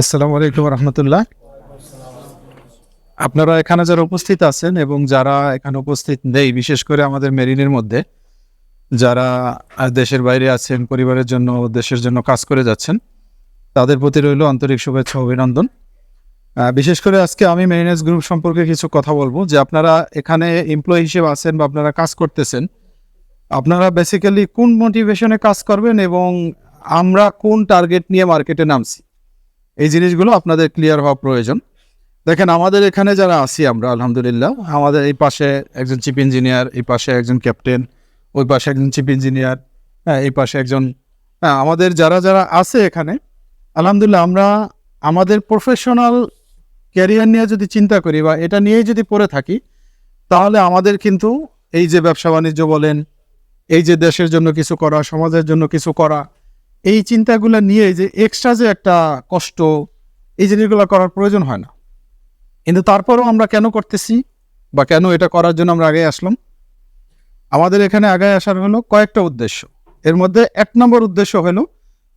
আসসালামু আলাইকুম রহমতুল্লাহ। আপনারা এখানে যারা উপস্থিত আছেন এবং যারা এখানে উপস্থিত নেই, বিশেষ করে আমাদের মেরিনের মধ্যে যারা দেশের বাইরে আছেন, পরিবারের জন্য দেশের জন্য কাজ করে যাচ্ছেন, তাদের প্রতি রইল আন্তরিক শুভেচ্ছা ও অভিনন্দন। বিশেষ করে আজকে আমি মেরিনেস গ্রুপ সম্পর্কে কিছু কথা বলবো, যে আপনারা এখানে এমপ্লয়ি হিসেবে আছেন বা আপনারা কাজ করতেছেন, আপনারা বেসিক্যালি কোন মোটিভেশনে কাজ করবেন এবং আমরা কোন টার্গেট নিয়ে মার্কেটে নামছি, এই জিনিসগুলো আপনাদের ক্লিয়ার হওয়া প্রয়োজন। দেখেন, আমাদের এখানে যারা আছি আমরা আলহামদুলিল্লাহ, আমাদের এই পাশে একজন চিফ ইঞ্জিনিয়ার, এই পাশে একজন ক্যাপ্টেন, ওই পাশে একজন চিফ ইঞ্জিনিয়ার, এই পাশে একজন, আমাদের যারা যারা আছে এখানে আলহামদুলিল্লাহ, আমরা আমাদের প্রফেশনাল ক্যারিয়ার নিয়ে যদি চিন্তা করি বা এটা নিয়েই যদি পড়ে থাকি, তাহলে আমাদের কিন্তু এই যে ব্যবসা বাণিজ্য বলেন, এই যে দেশের জন্য কিছু করা, সমাজের জন্য কিছু করা, এই চিন্তাগুলো নিয়ে যে এক্সট্রা যে একটা কষ্ট, এই জিনিসগুলো করার প্রয়োজন হয় না। কিন্তু তারপরেও আমরা কেন করতেছি বা কেন এটা করার জন্য আমরা আগে আসলাম? আমাদের এখানে আগে আসার হলো কয়েকটা উদ্দেশ্য। এর মধ্যে 1 নম্বর উদ্দেশ্য হলো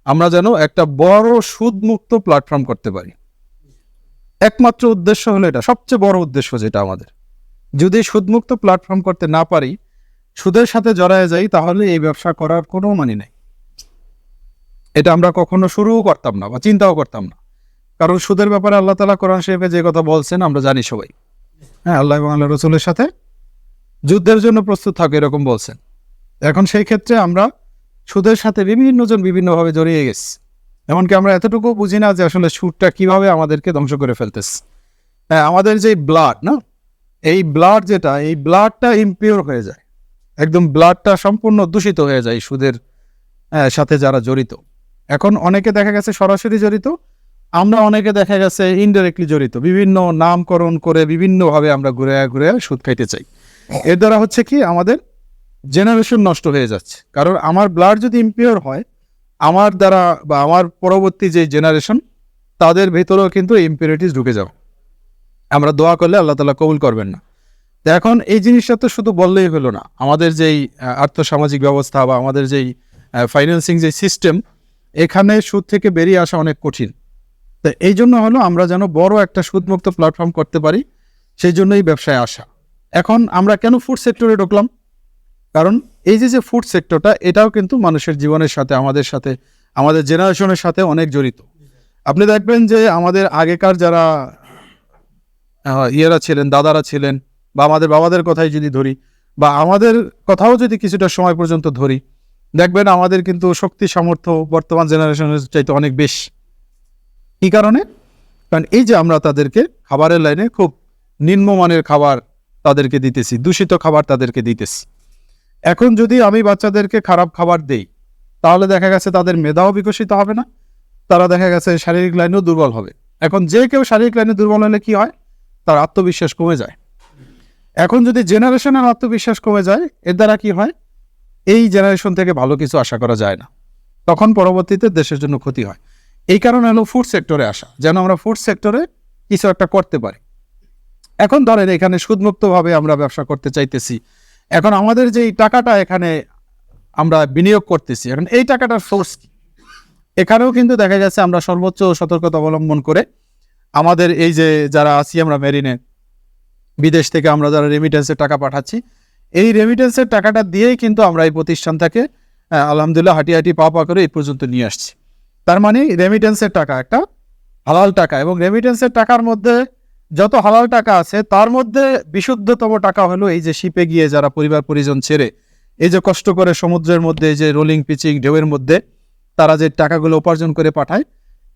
আমরা যেন একটা বড় সুদমুক্ত প্ল্যাটফর্ম করতে পারি। একমাত্র উদ্দেশ্য হলো এটা, সবচেয়ে বড় উদ্দেশ্য যেটা আমাদের। যদি সুদমুক্ত প্ল্যাটফর্ম করতে না পারি, সুদের সাথে জড়ায় যাই, তাহলে এই ব্যবসা করার কোনো মানে নেই। এটা আমরা কখনো শুরুও করতাম না বা চিন্তাও করতাম না, কারণ সুদের ব্যাপারে আল্লাহ তাআলা কোরআন শরীফে যে কথা বলছেন আমরা জানি সবাই। আল্লাহ এবং আল্লাহ রসুলের সাথে যুদ্ধের জন্য প্রস্তুত থাকে এরকম বলছেন। এখন সেই ক্ষেত্রে আমরা সুদের সাথে বিভিন্ন জন বিভিন্নভাবে জড়িয়ে গেছি। এমনকি আমরা এতটুকু বুঝি না যে আসলে সুদটা কিভাবে আমাদেরকে ধ্বংস করে ফেলতেছে। আমাদের যে ব্লাড না, এই ব্লাড যেটা, এই ব্লাডটা ইমপিওর হয়ে যায়, একদম ব্লাডটা সম্পূর্ণ দূষিত হয়ে যায় সুদের সাথে যারা জড়িত। এখন অনেকে দেখা গেছে সরাসরি জড়িত, আমরা অনেকে দেখা গেছে ইনডাইরেক্টলি জড়িত, বিভিন্ন নামকরণ করে বিভিন্নভাবে আমরা ঘুরে ঘুরে সুদ খাইতে চাই। এর দ্বারা হচ্ছে কি, আমাদের জেনারেশন নষ্ট হয়ে যাচ্ছে। কারণ আমার ব্লাড যদি ইমপিওর হয়, আমার দ্বারা বা আমার পরবর্তী যে জেনারেশন, তাদের ভেতরেও কিন্তু ইমপিউরিটিস ঢুকে যাবে। আমরা দোয়া করলে আল্লাহ তাআলা কবুল করবেন না। তো এখন এই জিনিসটা তো শুধু বললেই হলো না, আমাদের যেই আর্থসামাজিক ব্যবস্থা বা আমাদের যেই ফাইন্যান্সিং যে সিস্টেম, এখানে সুদ থেকে বেরিয়ে আসা অনেক কঠিন। তো এই জন্য হলো আমরা যেন বড় একটা সুদমুক্ত প্ল্যাটফর্ম করতে পারি, সেই জন্যই ব্যবসায় আসা। এখন আমরা কেন ফুড সেক্টরে ঢুকলাম? কারণ এই যে ফুড সেক্টরটা, এটাও কিন্তু মানুষের জীবনের সাথে, আমাদের জেনারেশনের সাথে অনেক জড়িত। আপনি দেখবেন যে আমাদের আগেকার যারা ইয়েরা ছিলেন, দাদারা ছিলেন, বা আমাদের বাবাদের কথাই যদি ধরি, বা আমাদের কথাও যদি কিছুটা সময় পর্যন্ত ধরি, দেখবেন আমাদের কিন্তু শক্তি সামর্থ্য বর্তমান জেনারেশনের চাইতে অনেক বেশি। কী কারণে? কারণ এই যে আমরা তাদেরকে খাবারের লাইনে খুব নিম্নমানের খাবার তাদেরকে দিতেছি, দূষিত খাবার তাদেরকে দিতেছি। এখন যদি আমি বাচ্চাদেরকে খারাপ খাবার দেই, তাহলে দেখা গেছে তাদের মেধাও বিকশিত হবে না, তারা দেখা গেছে শারীরিক লাইনেও দুর্বল হবে। এখন যে কেউ শারীরিক লাইনে দুর্বল হলে কি হয়? তার আত্মবিশ্বাস কমে যায়। এখন যদি জেনারেশনের আত্মবিশ্বাস কমে যায়, এর দ্বারা কি হয়? এই জেনারেশন থেকে ভালো কিছু আশা করা যায় না, তখন পরবর্তীতে দেশের জন্য ক্ষতি হয়। এই কারণে হলো ফুড সেক্টরে আসা, যেন আমরা ফুড সেক্টরে কিছু একটা করতে পারি। এখন ধরেন এখানে সুদমুক্তভাবে আমরা ব্যবসা করতে চাইতেছি। এখন আমাদের যেই টাকাটা এখানে আমরা বিনিয়োগ করতেছি, এখন এই টাকাটার সোর্স কি? এখানেও কিন্তু দেখা গেছে আমরা সর্বোচ্চ সতর্কতা অবলম্বন করে আমাদের এই যে যারা আছি আমরা মেরিনে, বিদেশ থেকে আমরা যারা রেমিটেন্সের টাকা পাঠাচ্ছি, এই রেমিটেন্সের টাকাটা দিয়েই কিন্তু আমরা এই প্রতিষ্ঠানটাকে আলহামদুলিল্লাহ হাঁটি পা করে এই পর্যন্ত নিয়ে আসছি। তার মানে রেমিটেন্সের টাকা একটা হালাল টাকা, এবং রেমিটেন্সের টাকার মধ্যে যত হালাল টাকা আছে, তার মধ্যে বিশুদ্ধতম টাকা হলো এই যে শিপে গিয়ে যারা পরিবার পরিজন ছেড়ে এই যে কষ্ট করে সমুদ্রের মধ্যে, এই যে রোলিং পিচিং ঢেউয়ের মধ্যে তারা যে টাকাগুলো উপার্জন করে পাঠায়,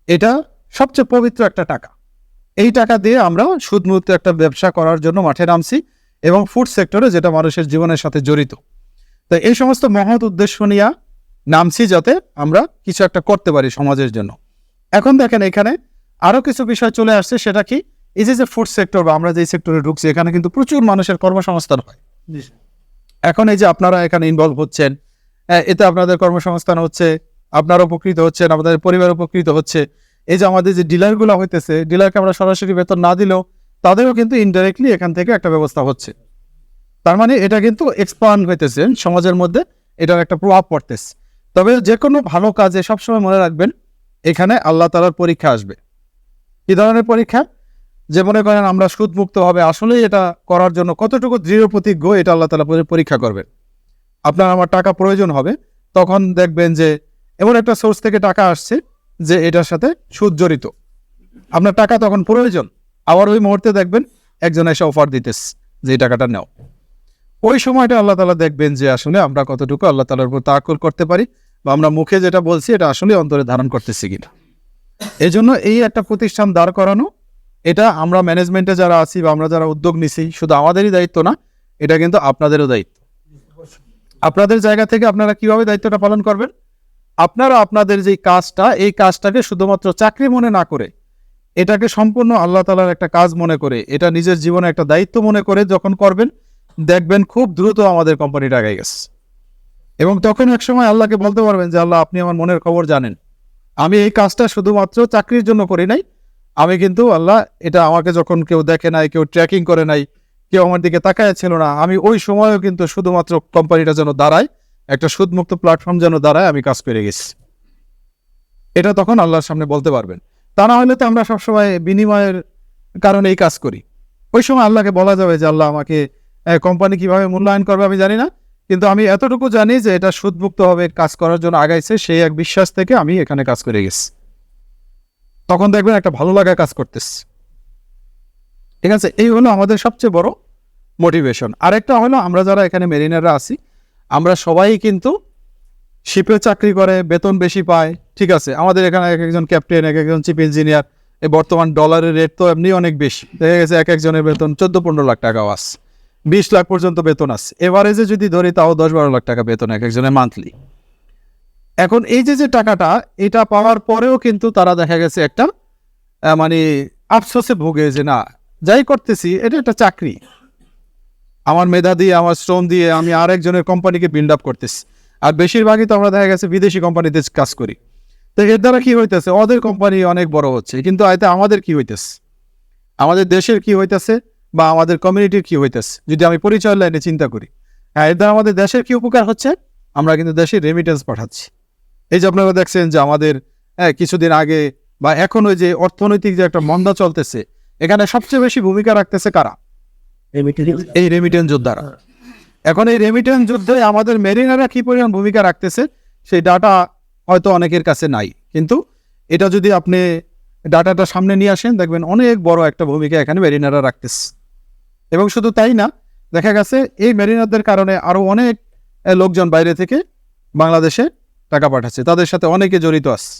এটা সবচেয়ে পবিত্র একটা টাকা। এই টাকা দিয়ে আমরা সুদমুক্ত একটা ব্যবসা করার জন্য মাঠে নামছি, এবং ফুড সেক্টরে যেটা মানুষের জীবনের সাথে জড়িত। তো এই সমস্ত মহৎ উদ্দেশ্য নিয়ে নামছি, যাতে আমরা কিছু একটা করতে পারি সমাজের জন্য। এখন দেখেন এখানে আরো কিছু বিষয় চলে আসছে, সেটা কি? এই যে ফুড সেক্টর বা আমরা যে সেক্টরে ঢুকছি, এখানে কিন্তু প্রচুর মানুষের কর্মসংস্থান হয়। এখন এই যে আপনারা এখানে ইনভলভ হচ্ছেন, এতে আপনাদের কর্মসংস্থান হচ্ছে, আপনারা উপকৃত হচ্ছেন, আমাদের পরিবার উপকৃত হচ্ছে। এই যে আমাদের যে ডিলারগুলো হইতেছে, ডিলারকে আমরা সরাসরি বেতন না দিলেও তাদেরও কিন্তু ইনডাইরেক্টলি এখান থেকে একটা ব্যবস্থা হচ্ছে। তার মানে এটা কিন্তু এক্সপান্ড হইতেছে সমাজের মধ্যে, এটার একটা প্রভাব পড়তেছে। তবে যে কোনো ভালো কাজে সবসময় মনে রাখবেন, এখানে আল্লাহ তাআলার পরীক্ষা আসবে। কি ধরনের পরীক্ষা? যে মনে করেন আমরা সুদমুক্ত হবে, আসলেই এটা করার জন্য কতটুকু দৃঢ় প্রতিজ্ঞ, এটা আল্লাহ তাআলা পরীক্ষা করবেন। আপনার আমার টাকা প্রয়োজন হবে, তখন দেখবেন যে এমন একটা সোর্স থেকে টাকা আসছে যে এটার সাথে সুদ জড়িত, আপনার টাকা তখন প্রয়োজন, আবার ওই মুহূর্তে দেখবেন একজন এসে অফার দিতেছে যে এই টাকাটা নাও। ওই সময়টা আল্লাহ তাআলা দেখবেন যে আসলে আমরা কতটুকু আল্লাহ তাআলার উপর তাওয়াক্কুল করতে পারি, বা আমরা মুখে যেটা বলছি এটা আসলে অন্তরে ধারণ করতেছি কিনা। এই জন্য এই একটা প্রতিষ্ঠান দাঁড় করানো, এটা আমরা ম্যানেজমেন্টে যারা আছি বা আমরা যারা উদ্যোগ নিছি, শুধু আমাদেরই দায়িত্ব না, এটা কিন্তু আপনাদেরও দায়িত্ব। আপনাদের জায়গা থেকে আপনারা কিভাবে দায়িত্বটা পালন করবেন? আপনারা আপনাদের যে কাজটা, এই কাজটাকে শুধুমাত্র চাকরি মনে না করে, এটাকে সম্পূর্ণ আল্লাহ তাআলার একটা কাজ মনে করে, এটা নিজের জীবনে একটা দায়িত্ব মনে করে যখন করবেন, দেখবেন খুব দ্রুত আমাদের কোম্পানিটা আগায় গেছে। এবং তখন এক সময় আল্লাহকে বলতে পারবেন যে আল্লাহ, আপনি আমার মনের খবর জানেন, আমি এই কাজটা শুধুমাত্র চাকরির জন্য করি নাই, আমি কিন্তু আল্লাহ এটা আমাকে যখন কেউ দেখে নাই, কেউ ট্র্যাকিং করে নাই, কেউ আমার দিকে তাকায় ছিল না, আমি ওই সময়ও কিন্তু শুধুমাত্র কোম্পানিটা যেন দাঁড়ায়, একটা সুদমুক্ত প্ল্যাটফর্ম যেন দাঁড়ায়, আমি কাজ করে গেছি। এটা তখন আল্লাহর সামনে বলতে পারবেন। তা না হলে তো আমরা সবসময় বিনিময়ের কারণে এই কাজ করি। ওই সময় আল্লাহকে বলা যাবে যে আল্লাহ, আমাকে কোম্পানি কিভাবে মূল্যায়ন করবে আমি জানি না, কিন্তু আমি এতটুকু জানি যে এটা সুদমুক্তভাবে কাজ করার জন্য আগাইছে, সেই এক বিশ্বাস থেকে আমি এখানে কাজ করে গেছি। তখন দেখবেন একটা ভালো লাগা কাজ করতেছে। ঠিক আছে, এই হলো আমাদের সবচেয়ে বড় মোটিভেশন। আরেকটা হলো, আমরা যারা এখানে মেরিনাররা আছি, আমরা সবাই কিন্তু শিপে চাকরি করে, বেতন বেশি পায়। ঠিক আছে, আমাদের এখানে এক একজন ক্যাপ্টেন, এক একজন চিফ ইঞ্জিনিয়ার, এই বর্তমান ডলারের রেট তো এমনি অনেক বেশি, দেখা গেছে এক একজনের বেতন 14-15 লাখ টাকাও আছে, 20 লাখ পর্যন্ত বেতন আছে। এভারেজে যদি ধরি তাও 10-12 লাখ টাকা বেতন এক একজনের মান্থলি। এখন এই যে টাকাটা, এটা পাওয়ার পরেও কিন্তু তারা দেখা গেছে একটা মানে আফসোসে ভোগে যে না, যাই করতেছি এটা একটা চাকরি, আমার মেধা দিয়ে, আমার শ্রম দিয়ে আমি আরেকজনের কোম্পানিকে বিল্ড আপ করতেছি। আর বেশিরভাগই তো আমরা দেখা গেছে বিদেশি কোম্পানিতে কাজ করি, তো এর দ্বারা কি হইতেছে, ওদের কোম্পানি অনেক বড় হচ্ছে, কিন্তু এতে আমাদের কি হইতেছে, আমাদের দেশের কি হইতেছে, বা আমাদের কমিউনিটির কি হইতেছে, যদি আমি পরিচয় লাইনে চিন্তা করি। হ্যাঁ, এর দ্বারা আমাদের দেশের কি উপকার হচ্ছে, আমরা কিন্তু দেশে রেমিটেন্স পাঠাচ্ছি। এই যে আপনারা দেখছেন যে আমাদের কিছুদিন আগে বা এখন ওই যে অর্থনৈতিক যে একটা মন্দা চলতেছে, এখানে সবচেয়ে বেশি ভূমিকা রাখতেছে কারা? এই রেমিটেন্স যোদ্ধারা। এখন এই রেমিটেন্স যুদ্ধে আমাদের মেরিনাররা কি পরিমাণ ভূমিকা রাখতেছে, সেই ডাটা হয়তো অনেকের কাছে নাই, কিন্তু এটা যদি আপনি ডাটাটা সামনে নিয়ে আসেন, দেখবেন অনেক বড় একটা ভূমিকা এখানে মেরিনাররা রাখতেছে। এবং শুধু তাই না, দেখা গেছে এই মেরিনারদের কারণে আরো অনেক লোকজন বাইরে থেকে বাংলাদেশে টাকা পাঠাচ্ছে, তাদের সাথে অনেকে জড়িত আছে।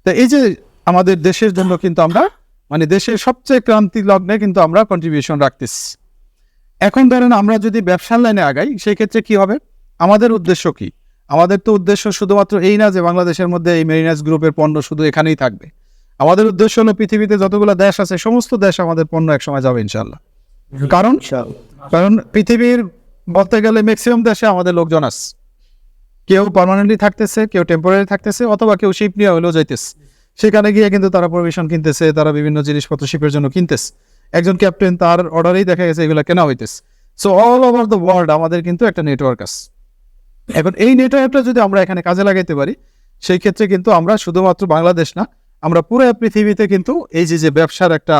তো এই যে আমাদের দেশের জন্য কিন্তু আমরা মানে দেশের সবচেয়ে ক্রান্তি লগ্নে কিন্তু আমরা কন্ট্রিবিউশন রাখতেছি। এখন ধরেন আমরা যদি ব্যবসার লাইনে আগাই, সেই ক্ষেত্রে কি হবে, আমাদের উদ্দেশ্য কি? আমাদের তো উদ্দেশ্য শুধুমাত্র এই না যে বাংলাদেশের মধ্যে এই মেরিনার্স গ্রুপের পণ্য শুধু এখানেই থাকবে। আমাদের উদ্দেশ্য হলো পৃথিবীতে যতগুলো দেশ আছে, সমস্ত দেশ আমাদের পণ্য একসময় যাবে ইনশাল্লাহ। কারণ পৃথিবীর বলতে গেলে ম্যাক্সিমাম দেশে আমাদের লোকজন আছে, কেউ পার্মানেন্টলি থাকতেছে, কেউ টেম্পোরারি থাকতেছে, অথবা কেউ শিপ নিয়ে হলেও যাইতেছে। সেখানে গিয়ে কিন্তু তারা প্রভিশন কিনতেছে, তারা বিভিন্ন জিনিসপত্র শিপের জন্য কিনতেছে। একজন ক্যাপ্টেন, তার অর্ডারেই দেখা গেছে এগুলো কেনা হইতেছে। So all over the world আমাদের কিন্তু একটা নেটওয়ার্ক আছে। এখন এই নেটওয়ার্কটা যদি আমরা এখানে কাজে লাগাইতে পারি, সেই ক্ষেত্রে কিন্তু আমরা শুধুমাত্র বাংলাদেশ না, আমরা পুরো পৃথিবীতে কিন্তু এই যে ব্যবসার একটা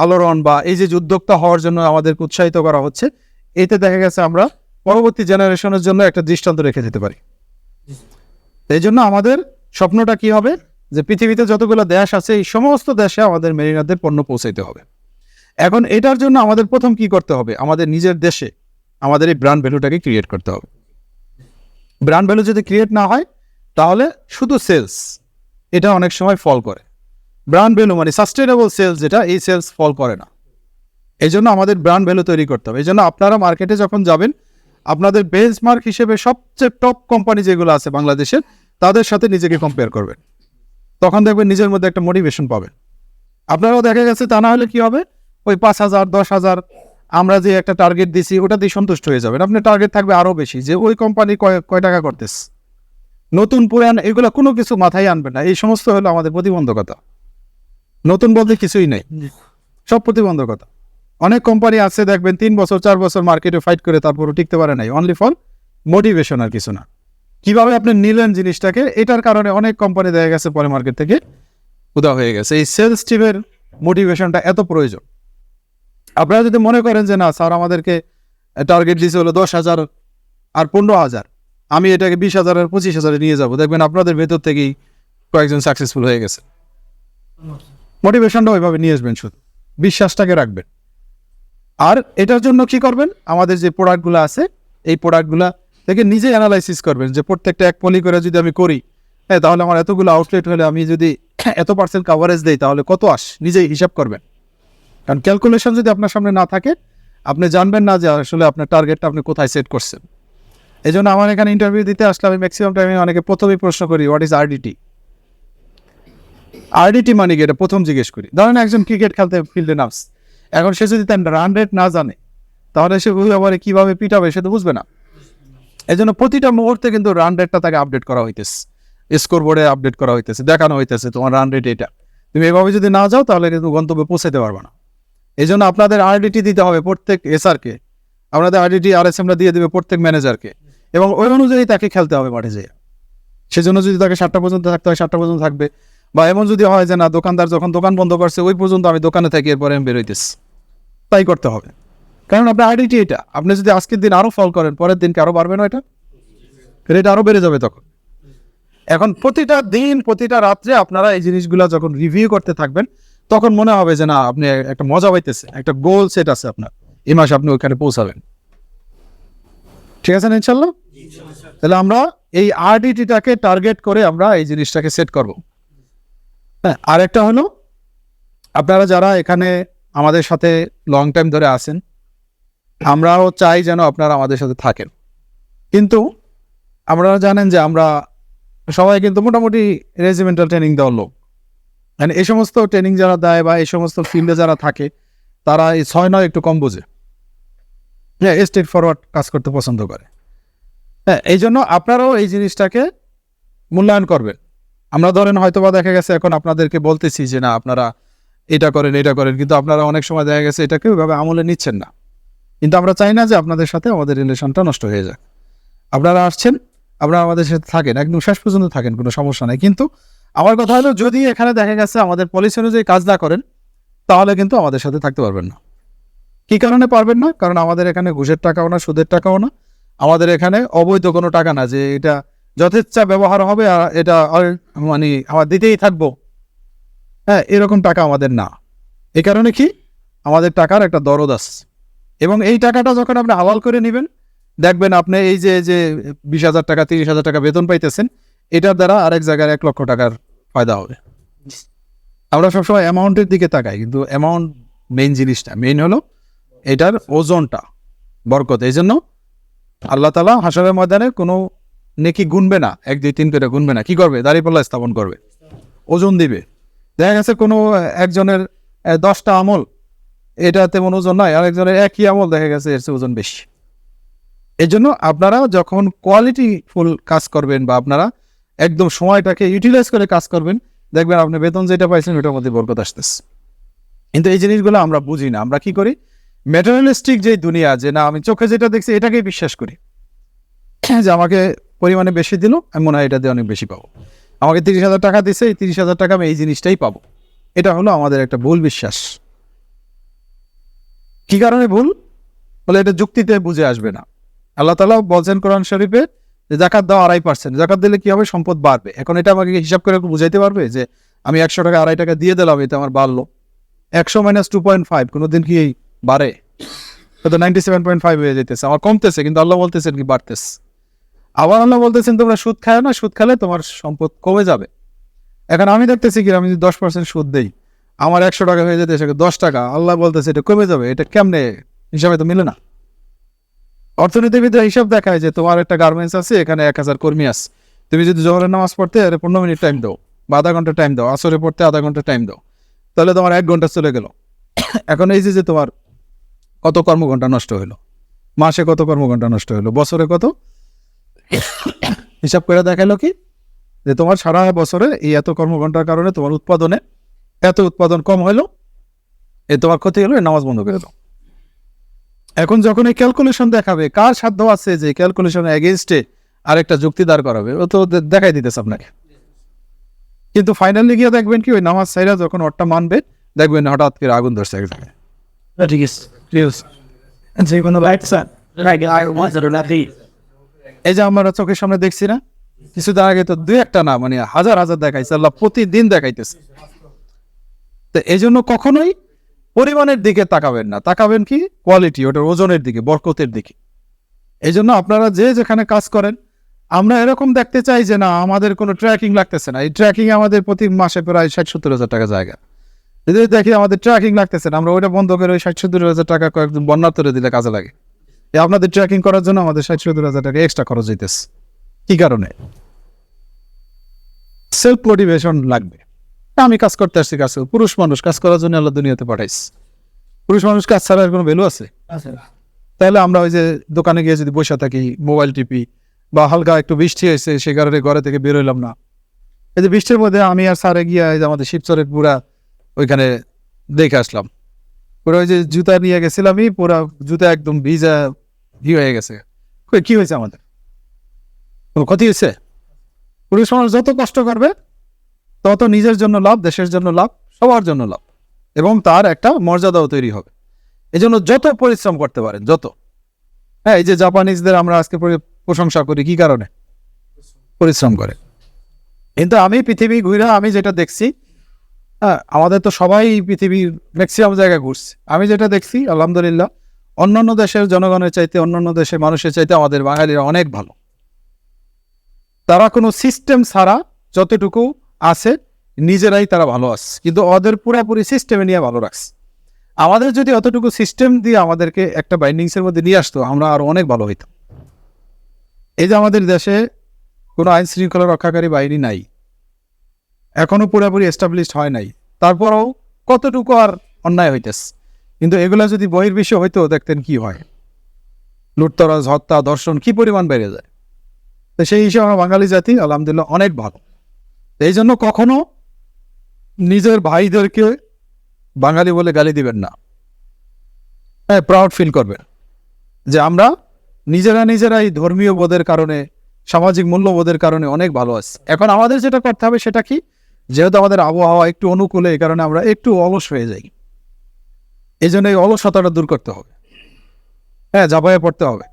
আলোড়ন বা এই যে উদ্যোক্তা হওয়ার জন্য আমাদেরকে উৎসাহিত করা হচ্ছে, এতে দেখা গেছে আমরা পরবর্তী জেনারেশনের জন্য একটা দৃষ্টান্ত রেখে দিতে পারি। এই জন্য আমাদের স্বপ্নটা কি হবে, যে পৃথিবীতে যতগুলো দেশ আছে, এই সমস্ত দেশে আমাদের মেরিনারদের পণ্য পৌঁছাইতে হবে। এখন এটার জন্য আমাদের প্রথম কি করতে হবে, আমাদের নিজের দেশে আমাদের এই ব্র্যান্ড ভ্যালুটাকে ক্রিয়েট করতে হবে। ব্র্যান্ড ভ্যালু যদি ক্রিয়েট না হয়, তাহলে শুধু সেলস এটা অনেক সময় ফল করে। ব্র্যান্ড ভ্যালু মানে সাস্টেনেবল সেলস, যেটা এই সেলস ফল করে না। এই জন্য আমাদের ব্র্যান্ড ভ্যালু তৈরি করতে হবে। এই জন্য আপনারা মার্কেটে যখন যাবেন, আপনাদের বেঞ্চমার্ক হিসেবে সবচেয়ে টপ কোম্পানি যেগুলো আছে বাংলাদেশের, তাদের সাথে নিজেকে কম্পেয়ার করবেন। তখন দেখবেন নিজের মধ্যে একটা মোটিভেশন পাবেন। আপনারাও দেখা গেছে, তা না হলে কি হবে, ওই 5,000 10,000 আমরা যে একটা টার্গেট দিছি ওটা দিয়ে সন্তুষ্ট হয়ে যাবেন। আপনার টার্গেট থাকবে আরো বেশি, যে ওই কোম্পানি কয় টাকা করতেছে, নতুন পুরান এগুলো কোনো কিছু মাথায় আনবে না। এই সমস্ত হলো আমাদের প্রতিবন্ধকতা। নতুন বলতে কিছুই নেই, সব প্রতিবন্ধকতা। অনেক কোম্পানি আছে দেখবেন 3 বছর 4 বছর মার্কেটে ফাইট করে তারপরও টিকতে পারে নাই, অনলি ফর মোটিভেশন আর কিছু না। কিভাবে আপনি নিলেন জিনিসটাকে, এটার কারণে অনেক কোম্পানি দেখা গেছে পরে মার্কেট থেকে উদা হয়ে গেছে। এই সেলস টিমের মোটিভেশনটা এত প্রয়োজন। আপনারা যদি মনে করেন যে না স্যার আমাদেরকে টার্গেট দিয়েছে হলো 10,000 আর 15,000, আমি এটাকে 20,000 আর 25,000 নিয়ে যাব, দেখবেন আপনাদের ভেতর থেকেই কয়েকজন সাকসেসফুল হয়ে গেছে। মোটিভেশনটা ওইভাবে নিয়ে আসবেন, শুধু বিশ্বাসটাকে রাখবেন। আর এটার জন্য কি করবেন, আমাদের যে প্রোডাক্টগুলো আছে এই প্রোডাক্টগুলো থেকে নিজে অ্যানালাইসিস করবেন যে প্রত্যেকটা এক পলি করে যদি আমি করি, হ্যাঁ তাহলে আমার এতগুলো আউটলেট হলে আমি যদি এত % কাভারেজ দেই তাহলে কত নিজেই হিসাব করবেন। কারণ ক্যালকুলেশন যদি আপনার সামনে না থাকে, আপনি জানবেন না যে আসলে আপনার টার্গেটটা আপনি কোথায় সেট করছেন। এই জন্য আমার এখানে ইন্টারভিউ দিতে আসলে আমি ম্যাক্সিমাম টাইমে অনেকে প্রথমেই প্রশ্ন করি হোয়াট ইজ আরডিটি। আরডিটি মানে কি, এটা প্রথম জিজ্ঞেস করি। ধরেন একজন ক্রিকেট খেলতে ফিল্ডে নামছে, এখন সে যদি তার রান রেট না জানে তাহলে সে আবার কীভাবে পিটাবে সে তো বুঝবে না। এই জন্য প্রতিটা মুহূর্তে কিন্তু রান রেটটা তাকে আপডেট করা হইতেছে, স্কোর বোর্ডে আপডেট করা হইতেছে, দেখানো হইতেছে তোমার রান রেট এটা। তুমি এভাবে যদি না যাও তাহলে কিন্তু গন্তব্যে পৌঁছাতে পারবে না। এই জন্য আপনাদের আরডিটি দিতে হবে প্রত্যেক এসআরকে, আপনাদের আরডিটি আরএসএমরা দিয়ে দেবে প্রত্যেক ম্যানেজারকে, এবং ওই অনুযায়ী তাকে খেলতে হবে মাঠে যেয়ে। সেজন্য যদি তাকে 7টা পর্যন্ত থাকতে হয় 7টা পর্যন্ত থাকবে, বা এমন যদি হয় যে না দোকানদার যখন দোকান বন্ধ করছে ওই পর্যন্ত আমি দোকানে থাকি, এরপরে আমি বেরোইতেছি, তাই করতে হবে। কারণ আপনার আইডিটি এটা, আপনি যদি আজকের দিন আরও ফল করেন পরের দিনকে আরও বাড়বে না, এটা আরও বেড়ে যাবে তখন। এখন প্রতিটা দিন প্রতিটা রাত্রে আপনারা এই জিনিসগুলো যখন রিভিউ করতে থাকবেন তখন মনে হবে যে না আপনি একটা মজা পাইতেছে, একটা গোল সেট আছে আপনার, এই মাসে আপনি ওইখানে পৌঁছাবেন। ঠিক আছে না ইনশাল্লাহ? তাহলে আমরা এই আরডিটিটাকে টার্গেট করে আমরা এই জিনিসটাকে সেট করব। হ্যাঁ, আর একটা হলো আপনারা যারা এখানে আমাদের সাথে লং টাইম ধরে আছেন, আমরাও চাই যেন আপনারা আমাদের সাথে থাকেন। কিন্তু আপনারা জানেন যে আমরা সবাই কিন্তু মোটামুটি রেজিমেন্টাল ট্রেনিং দেওয়ার লোক। মানে এই সমস্ত ট্রেনিং যারা দেয় বা এই সমস্ত ফিল্ডে যারা থাকে তারা এই 6-9 একটু কম বোঝে, হ্যাঁ স্ট্রেট ফরওয়ার্ড কাজ করতে পছন্দ করে। হ্যাঁ, এই জন্য আপনারাও এই জিনিসটাকে মূল্যায়ন করবেন। আমরা ধরেন হয়তো বা দেখা গেছে এখন আপনাদেরকে বলতেছি যে না আপনারা এটা করেন এটা করেন, কিন্তু আপনারা অনেক সময় দেখা গেছে এটাকে ওইভাবে আমলে নিচ্ছেন না। কিন্তু আমরা চাই না যে আপনাদের সাথে আমাদের রিলেশনটা নষ্ট হয়ে যাক। আপনারা আসছেন, আপনারা আমাদের সাথে থাকেন, একদম শেষ পর্যন্ত থাকেন, কোনো সমস্যা নেই। কিন্তু আমার কথা হলো যদি এখানে দেখা গেছে আমাদের পলিসি অনুযায়ী কাজ না করেন তাহলে কিন্তু আমাদের সাথে থাকতে পারবেন না। কি কারণে পারবেন না? কারণ আমাদের এখানে ঘুষের টাকাও না, সুদের টাকাও না, আমাদের এখানে অবৈধ কোনো টাকা না যে এটা যথেচ্ছা ব্যবহার হবে আর এটা মানে আমার দিতেই থাকবো, হ্যাঁ এরকম টাকা আমাদের না। এই কারণে কি আমাদের টাকার একটা দরদ আছে, এবং এই টাকাটা যখন আপনি হালাল করে নেবেন দেখবেন আপনি এই যে 20,000 টাকা 30,000 টাকা বেতন পাইতেছেন, এটার দ্বারা আরেক জায়গায় 1 লক্ষ টাকার ফায়দা হবে। আমরা সবসময় অ্যামাউন্টের দিকে তাকাই, কিন্তু অ্যামাউন্ট মেইন জিনিসটা, মেইন হলো এটার ওজনটা, বরকত। এই জন্য আল্লাহ তাআলা হাশরের ময়দানে কোনো নেকি গুনবে না, 1 2 3 করে গুনবে না। কি করবে? দাঁড়িপাল্লা স্থাপন করবে, ওজন দিবে। দেখা গেছে কোনো একজনের 10টা আমল, এটা তেমন ওজন নয়, আরেকজনের একই আমল দেখা গেছে এর চেয়ে ওজন বেশি। এই জন্য আপনারা যখন কোয়ালিটি ফুল কাজ করবেন বা আপনারা একদম সময়টাকে ইউটিলাইজ করে কাজ করবেন, দেখবেন আপনি বেতন যেটা পাইছেন ওটার মধ্যে বরকত আসতেছে। কিন্তু এই জিনিসগুলো আমরা বুঝি না। আমরা কি করি? ম্যাটেরিয়ালিস্টিক যে দুনিয়া, যে না আমি চোখে যেটা দেখছি এটাকেই বিশ্বাস করি, যে আমাকে পরিমাণে বেশি দিল আমি মনে হয় এটা দিয়ে অনেক বেশি পাবো, আমাকে 30,000 টাকা দিছে, এই 30,000 টাকা আমি এই জিনিসটাই পাবো। এটা হলো আমাদের একটা ভুল বিশ্বাস। কি কারণে ভুল? বলে এটা যুক্তিতে বুঝে আসবে না। আল্লাহ তাআলা বলছেন কোরআন শরীফে যে জাকাত দাও 2.5%, জাকাত দিলে কি হবে? সম্পদ বাড়বে। এখন এটা আমাকে হিসাব করে বুঝাইতে পারবে যে আমি 100 টাকা 2.5 টাকা দিয়ে দিলাম, এটা আমার বাড়লো। 100 - 2.5 কোনোদিন কি বাড়ে? তো 97.5 হয়ে যেতেছে, আমার কমতেছে, কিন্তু আল্লাহ বলতেছেন কি বাড়তেছে। আবার আল্লাহ বলতেছেন তোমরা সুদ খায় না, সুদ খেলে তোমার সম্পদ কমে যাবে। এখন আমি দেখতেছি কি আমি যদি 10% সুদ দেই আমার 100 টাকা হয়ে যেতে 10 টাকা, আল্লাহ বলতেছে এটা কমে যাবে। এটা কেমনে? হিসাবে তো মিলে না। অর্থনীতিবিদরা হিসাব দেখায় যে তোমার একটা গার্মেন্টস আছে, এখানে 1000 কর্মী আছে, তুমি যদি জোহরের নামাজ পড়তে 15 মিনিট টাইম দাও বা আধা ঘন্টা টাইম দাও, আসরে পড়তে আধা ঘন্টা টাইম দাও, তাহলে তোমার 1 ঘন্টা চলে গেল। এখন এই যে তোমার কত কর্মঘণ্টা নষ্ট হলো, মাসে কত কর্মঘণ্টা নষ্ট হলো, বছরে কত, হিসাব করে দেখালো কি যে তোমার সারা বছরে এই এত কর্মঘণ্টার কারণে তোমার উৎপাদনে এত উৎপাদন কম হলো, এ তোমার ক্ষতি হলো, নামাজ বন্ধ করে দাও। এখন যখন এই ক্যালকুলেশন দেখাবে, কার সাধ্য আছে যে ক্যালকুলেশনের এগেইনস্টে আরেকটা যুক্তি দাঁড় করাবে? ও তো দেখাই দিতেছে আপনাকে। কিন্তু ফাইনালি গিয়ে দেখবেন কি ওই নামাজ সাইরা যখন ওরটা মানবে দেখবেন হঠাৎ করে আগুন ধরছে এক জায়গায়। ঠিক আছে, ঠিক আছে। যে কোনো লাইট স্যার এই যে আমরা চোখের সামনে দেখছি না, কিছুদিন আগে তো দুই একটা না মানে হাজার হাজার দেখাইছে, আল্লাহ প্রতিদিন দেখাইতেছে। তো এই জন্য কখনোই পরিমাণের দিকে তাকাবেন না, তাকাবেন কি কোয়ালিটি, ওটার ওজনের দিকে, বরকতের দিকে। এই জন্য আপনারা যে যেখানে কাজ করেন, আমরা এরকম দেখতে চাই যে না আমাদের কোনো ট্র্যাকিং লাগতেছে না। এই ট্র্যাকিং আমাদের প্রতি মাসে প্রায় 60-70 হাজার টাকা জায়গা। যদি দেখি আমাদের ট্র্যাকিং লাগতেছে না, আমরা ওইটা বন্ধ করে ওই 60-70 হাজার টাকা কয়েকজন বন্যার্থরে দিলে কাজে লাগে। আপনাদের ট্র্যাকিং করার জন্য আমাদের 60-70 হাজার টাকা এক্সট্রা খরচ হইতেছে। কি কারণে? সেলফ মোটিভেশন লাগবে। আমি কাজ করতে আসছি, কাজ পুরুষ মানুষ কাজ করার জন্য আল্লাহ দুনিয়াতে পাঠাইছে। পুরুষ মানুষ কাজ ছাড়া কোনো ভ্যালু আছে? তাহলে আমরা ওই যে দোকানে গিয়ে যদি বসে থাকি, মোবাইল টিপি, বা হালকা একটু বৃষ্টি হয়েছে সে কারণে ঘরে থেকে বের হইলাম না, এই যে বৃষ্টির মধ্যে আমি আর স্যারে গিয়ে আমাদের শিবচরের পুরা ওইখানে দেখে আসলাম। পুরো ওই যে জুতা নিয়ে গেছিলাম, পুরা জুতা একদম ভিজা হয়ে গেছে। কি হয়েছে? আমাদের কোনো ক্ষতি হয়েছে? পুরুষ মানুষ যত কষ্ট করবে তত নিজের জন্য লাভ, দেশের জন্য লাভ, সবার জন্য লাভ, এবং তার একটা মর্যাদাও তৈরি হবে। এই জন্য যত পরিশ্রম করতে পারেন, যত। হ্যাঁ, এই যে জাপানিজদের আমরা আজকে প্রশংসা করি কি কারণে? পরিশ্রম করে। কিন্তু আমি পৃথিবী ঘুরে আমি যেটা দেখছি, হ্যাঁ আমাদের তো সবাই পৃথিবীর ম্যাক্সিমাম জায়গায় ঘুরছে, আমি যেটা দেখছি আলহামদুলিল্লাহ অন্যান্য দেশের জনগণের চাইতে, অন্যান্য দেশের মানুষের চাইতে আমাদের বাঙালিরা অনেক ভালো। তারা কোনো সিস্টেম ছাড়া যতটুকু আছে নিজেরাই তারা ভালো আছে, কিন্তু ওদের পুরোপুরি সিস্টেমে নিয়ে ভালো রাখছে। আমাদের যদি অতটুকু সিস্টেম দিয়ে আমাদেরকে একটা বাইন্ডিংসের মধ্যে নিয়ে আসতো, আমরা আরো অনেক ভালো হইতাম। এই যে আমাদের দেশে কোনো আইন শৃঙ্খলা রক্ষাকারী বাহিনী নাই, এখনো পুরোপুরি এস্টাবলিশড হয় নাই, তারপরেও কতটুকু আর অন্যায় হইতেছে। কিন্তু এগুলা যদি বহির্বিশ্ব হইতো দেখতেন কি হয়, লুটতরাজ, হত্যা, ধর্ষণ কি পরিমাণ বেড়ে যায়। তো সেই হিসেবে আমার বাঙালি জাতি আলহামদুলিল্লাহ অনেক ভালো। এই জন্য কখনো নিজের ভাইদেরকে বাঙালি বলে গালি দিবেন না। হ্যাঁ, প্রাউড ফিল করবেন যে আমরা নিজেরাই ধর্মীয় বোধের কারণে, সামাজিক মূল্যবোধের কারণে অনেক ভালো আছি। এখন আমাদের যেটা করতে হবে সেটা কি, যেহেতু আমাদের আবহাওয়া একটু অনুকূলে, এই কারণে আমরা একটু অলস হয়ে যাই। এই জন্য এই অলসতাটা দূর করতে হবে। হ্যাঁ, ঝাঁপায়ে পড়তে হবে।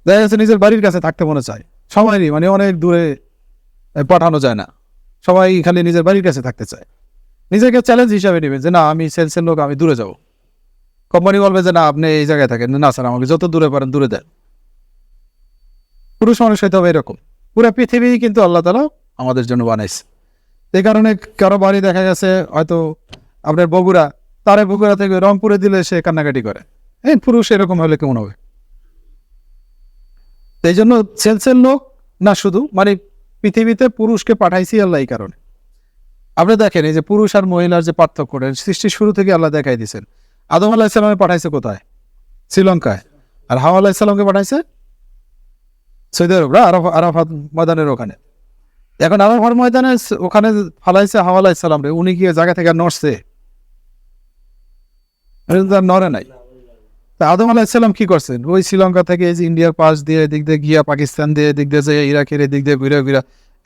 দেখা যাচ্ছে নিজের বাড়ির কাছে থাকতে মনে চায় সবারই, মানে অনেক দূরে পাঠানো যায় না, সবাই খালি নিজের বাড়ির কাছে থাকতে চায়। নিজেকে চ্যালেঞ্জ হিসাবে নেবেন যে না আমি সেলসের লোক, আমি দূরে যাব। কোম্পানি বলবে যে না আপনি এই জায়গায় থাকেন, না স্যার আমাকে যত দূরে পারেন দূরে দেন। পুরুষ মানুষ হইতে হবে এরকম। পুরো পৃথিবী কিন্তু আল্লাহ তাআলা আমাদের জন্য বানাইছে। এই কারণে কারো বাড়ি দেখা গেছে হয়তো আপনার বগুড়া, তারে বগুড়া থেকে রংপুরে দিলে সে কান্নাকাটি করে। এই পুরুষ এরকম হলে কেমন হবে? এই জন্য সেলসের লোক না, শুধু মানে পৃথিবীতে পুরুষকে পাঠাইছি আল্লাহ এই কারণে। আপনি দেখেন এই যে পুরুষ আর মহিলার যে পার্থক্যটা সৃষ্টির শুরু থেকে আল্লাহ দেখাই দিয়েছেন। আদম আলাইহিস সালামকে পাঠাইছে কোথায়? শ্রীলঙ্কায়। আর হাওয়া আলাইহিস সালামকে পাঠাইছে সৌদি আরব, আরাফাত ময়দানের ওখানে। এখন আরাফাত ময়দানে ওখানে ফালাইছে হাওয়া আলাইহিস সালাম রে, উনি গিয়ে জায়গা থেকে নড়ছে? নড়ে নাই। তা আদম আলাইহিস সালাম কি করছেন? ওই শ্রীলঙ্কা থেকে এই যে ইন্ডিয়ার পাশ দিয়ে এদিক দিয়ে গিয়া, পাকিস্তান দিয়ে এদিক দিয়ে যায়, ইরাকের এদিক দিয়ে ঘুরে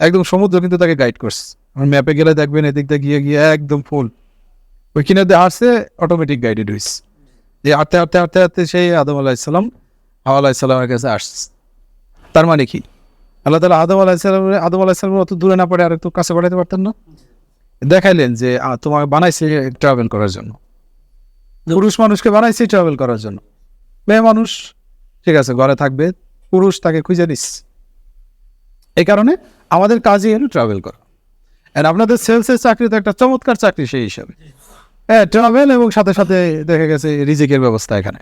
একদম সমুদ্র কিন্তু তাকে গাইড করছে। ম্যাপে গেলে দেখবেন এদিক দিয়ে গিয়ে একদম ফুল ওই কিনে দিয়ে আসছে, অটোমেটিক গাইডেড হয়েছে। যে হাঁটতে হাঁটতে হাঁটতে হাঁটতে সেই আদম আলাইহিস সালাম হাওয়া আলাইহিস সালামের কাছে আসছে। তার মানে কি আল্লাহ তাআলা আদম আলাইহিস সালাম অত দূরে না পড়ে আর একটু কাছে পাঠাইতে পারতেন না? দেখাইলেন যে তোমাকে বানাইছে ট্রাভেল করার জন্য। পুরুষ মানুষকে বানাইছে ট্রাভেল করার জন্য। মেয়ে মানুষ ঠিক আছে ঘরে থাকবে, পুরুষ তাকে খুঁজে নিস। এই কারণে আমাদের কাজই হলো ট্রাভেল করা। আর আপনাদের সেলসের চাকরি তো একটা চমৎকার চাকরি সেই হিসাবে। হ্যাঁ, ট্রাভেল এবং সাথে সাথে দেখা গেছে রিজিকের ব্যবস্থা এখানে।